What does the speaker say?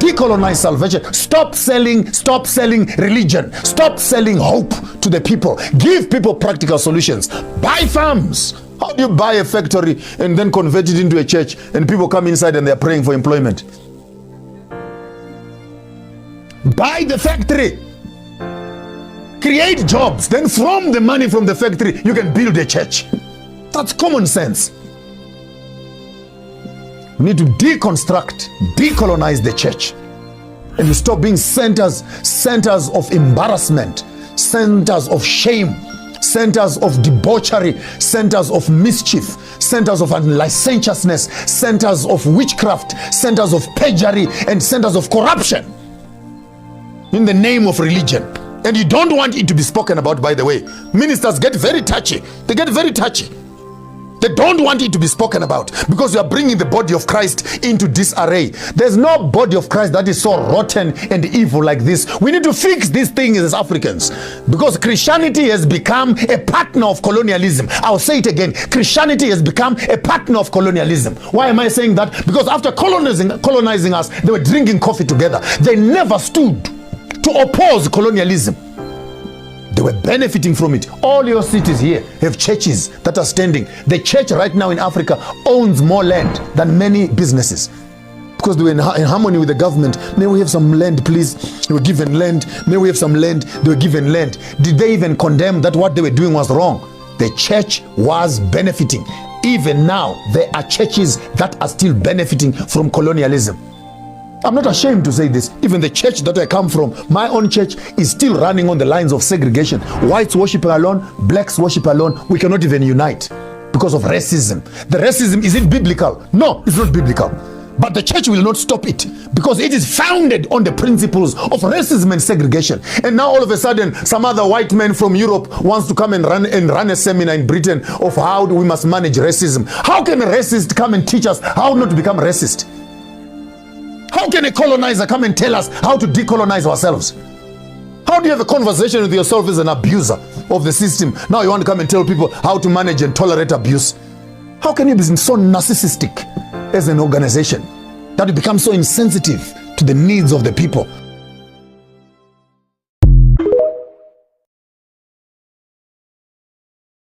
decolonize salvation. Stop selling religion. Stop selling hope to the people. Give people practical solutions. Buy farms. How do you buy a factory and then convert it into a church and people come inside and they're praying for employment? Buy the factory. Create jobs. Then from the money from the factory, you can build a church. That's common sense. We need to deconstruct, decolonize the church. And you stop being centers of embarrassment, centers of shame, centers of debauchery, centers of mischief, centers of licentiousness, centers of witchcraft, centers of perjury, and centers of corruption in the name of religion. And you don't want it to be spoken about, by the way. Ministers get very touchy. They get very touchy. They don't want it to be spoken about because you are bringing the body of Christ into disarray. There's no body of Christ that is so rotten and evil like this. We need to fix these things as Africans because Christianity has become a partner of colonialism. I'll say it again. Christianity has become a partner of colonialism. Why am I saying that? Because after colonizing us, they were drinking coffee together. They never stood to oppose colonialism. They were benefiting from it. All your cities here have churches that are standing. The church right now in Africa owns more land than many businesses because they were in harmony with the government. May we have some land, please? They were given land. May we have some land? They were given land. Did they even condemn that what they were doing was wrong? The church was benefiting. Even now, there are churches that are still benefiting from colonialism. I'm not ashamed to say this. Even the church that I come from, my own church, is still running on the lines of segregation. Whites worship alone, blacks worship alone. We cannot even unite because of racism. The racism, is it biblical? No, it's not biblical. But the church will not stop it because it is founded on the principles of racism and segregation. And now all of a sudden, some other white man from Europe wants to come and run a seminar in Britain of how we must manage racism. How can a racist come and teach us how not to become racist? How can a colonizer come and tell us how to decolonize ourselves? How do you have a conversation with yourself as an abuser of the system? Now you want to come and tell people how to manage and tolerate abuse. How can you be so narcissistic as an organization that you become so insensitive to the needs of the people?